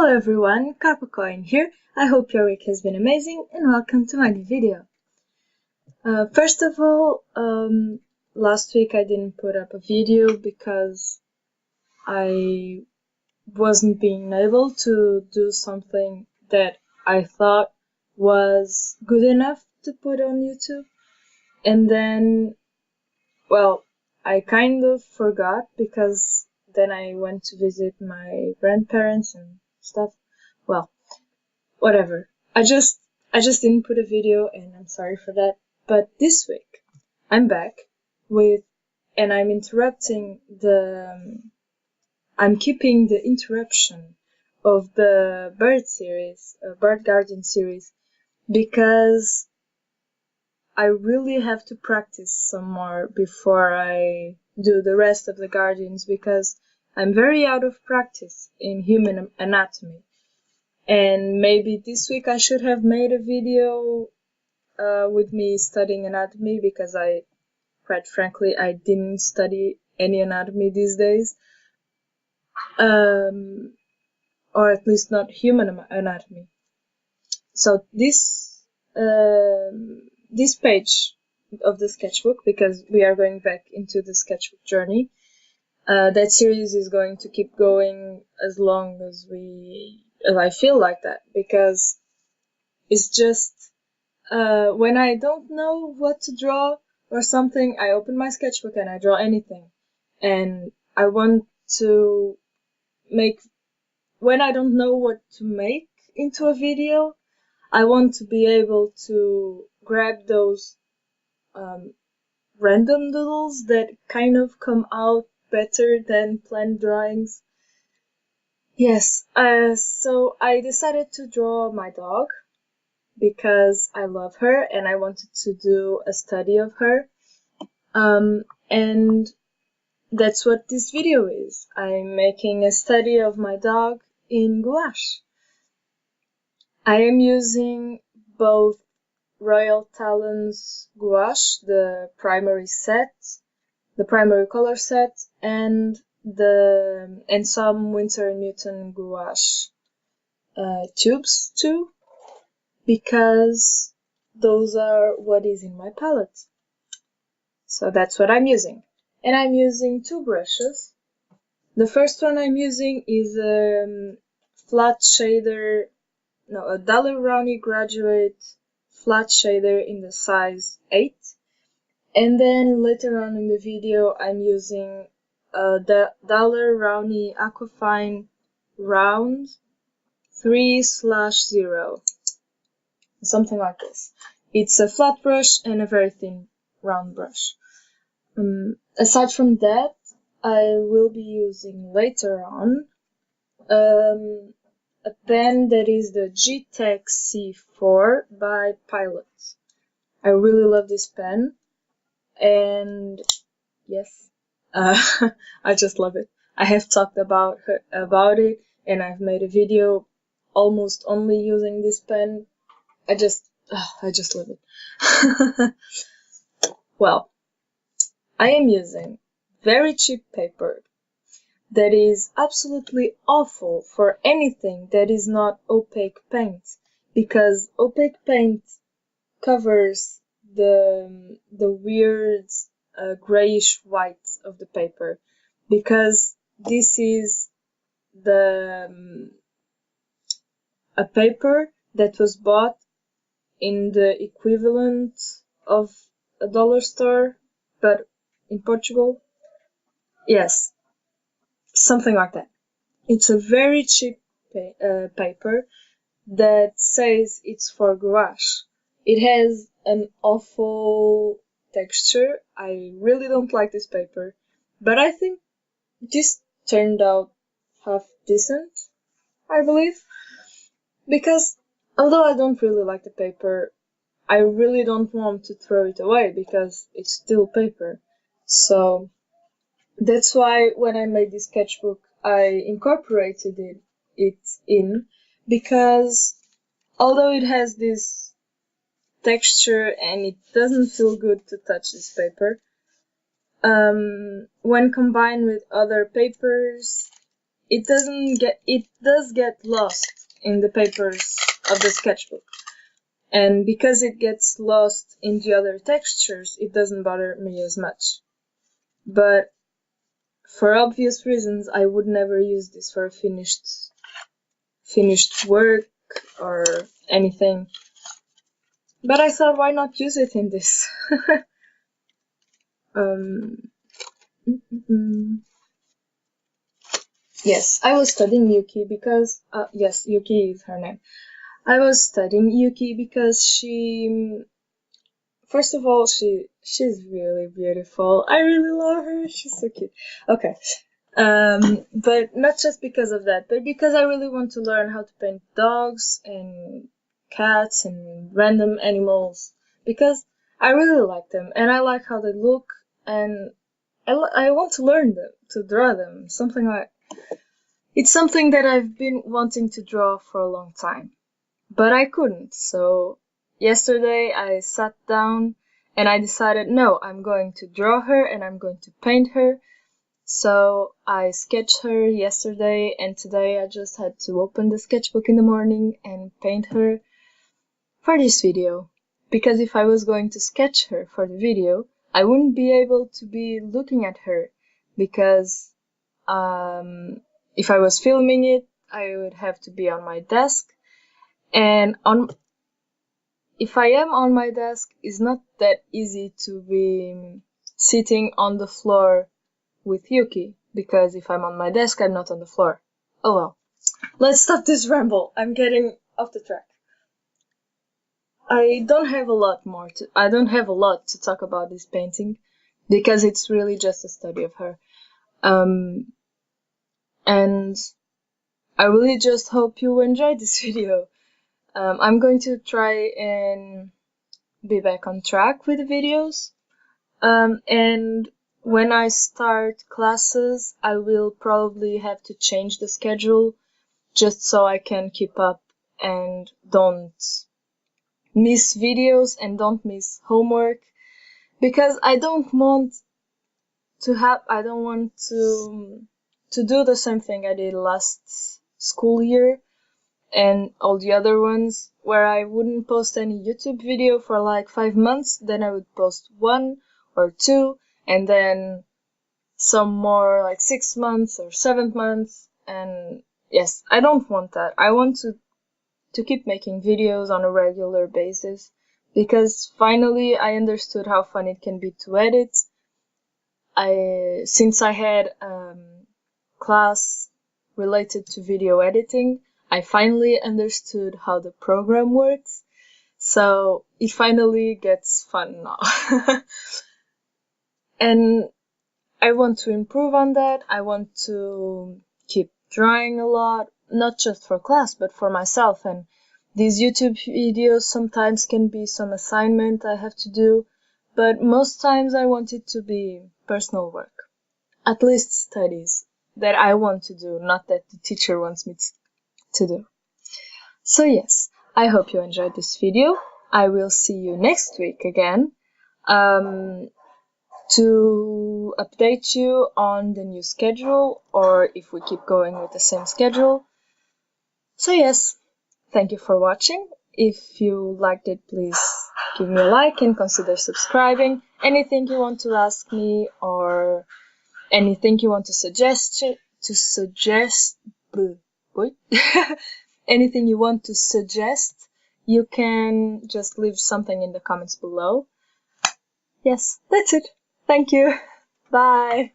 Hello everyone, Capricorn here. I hope your week has been amazing and welcome to my new video. First of all, last week I didn't put up a video because I wasn't being able to do something that I thought was good enough to put on YouTube. And then, well, I kind of forgot because then I went to visit my grandparents and stuff. Well, whatever. I just didn't put a video and I'm sorry for that. But this week I'm back with and I'm keeping the interruption of the bird garden series, because I really have to practice some more before I do the rest of the gardens, because I'm very out of practice in human anatomy. And maybe this week I should have made a video with me studying anatomy, because quite frankly, I didn't study any anatomy these days. Or at least not human anatomy. So this page of the sketchbook, because we are going back into the sketchbook journey, that series is going to keep going as long as I feel like that, because it's just when I don't know what to draw or something, I open my sketchbook and I draw anything. And I want to when I don't know what to make into a video, I want to be able to grab those random doodles that kind of come out better than planned drawings. Yes, so I decided to draw my dog because I love her and I wanted to do a study of her. And that's what this video is. I'm making a study of my dog in gouache. I am using both Royal Talens gouache, the primary color set, and some Winsor & Newton gouache tubes too, because those are what is in my palette. So that's what I'm using. And I'm using two brushes. The first one I'm using is a Daler-Rowney Graduate flat shader in the size 8. And then later on in the video, I'm using the Daler-Rowney Aquafine Round 3/0. Something like this. It's a flat brush and a very thin round brush. Aside from that, I will be using later on a pen that is the G-Tech C4 by Pilot. I really love this pen, and yes, I just love it. I have talked about it, and I've made a video almost only using this pen. I just love it. Well, I am using very cheap paper that is absolutely awful for anything that is not opaque paint, because opaque paint covers the weird grayish white of the paper, because this is a paper that was bought in the equivalent of a dollar store, but in Portugal. Yes, something like that. It's a very cheap paper that says it's for gouache. It has an awful texture. I really don't like this paper, but I think this turned out half decent, I believe, because although I don't really like the paper, I really don't want to throw it away because it's still paper. So that's why when I made this sketchbook, I incorporated it in, because although it has this texture and it doesn't feel good to touch this paper, when combined with other papers, it does get lost in the papers of the sketchbook. And because it gets lost in the other textures, it doesn't bother me as much. But for obvious reasons, I would never use this for a finished work or anything. But I thought, why not use it in this? Yes, I was studying Yuki because, yes, Yuki is her name. I was studying Yuki because first of all, she's really beautiful. I really love her. She's so cute. Okay. But not just because of that, but because I really want to learn how to paint dogs and cats and random animals, because I really like them and I like how they look, and I want to learn them, to draw them, it's something that I've been wanting to draw for a long time, but I couldn't. So yesterday I sat down and I decided, no, I'm going to draw her and I'm going to paint her. So I sketched her yesterday, and today I just had to open the sketchbook in the morning and paint her for this video. Because if I was going to sketch her for the video, I wouldn't be able to be looking at her, because if I was filming it, I would have to be on my desk, and if I am on my desk, it's not that easy to be sitting on the floor with Yuki, because if I'm on my desk, I'm not on the floor. Oh well. Let's stop this ramble. I'm getting off the track. I don't have a lot to talk about this painting, because it's really just a study of her. And I really just hope you enjoyed this video. I'm going to try and be back on track with the videos. And when I start classes, I will probably have to change the schedule just so I can keep up and don't miss videos and don't miss homework, because I don't want to do the same thing I did last school year and all the other ones, where I wouldn't post any YouTube video for like 5 months, then I would post 1 or 2, and then some more like 6 months or 7 months. And yes, I don't want that. I want to keep making videos on a regular basis, because finally I understood how fun it can be to edit. Since I had class related to video editing, I finally understood how the program works, so it finally gets fun now. And I want to improve on that. I want to keep drawing a lot, not just for class, but for myself. And these YouTube videos sometimes can be some assignment I have to do, but most times I want it to be personal work, at least studies that I want to do, not that the teacher wants me to do. So yes, I hope you enjoyed this video. I will see you next week again to update you on the new schedule, or if we keep going with the same schedule. So yes, thank you for watching. If you liked it, please give me a like and consider subscribing. Anything you want to ask me, or anything you want to suggest, anything you want to suggest, you can just leave something in the comments below. Yes, that's it. Thank you. Bye.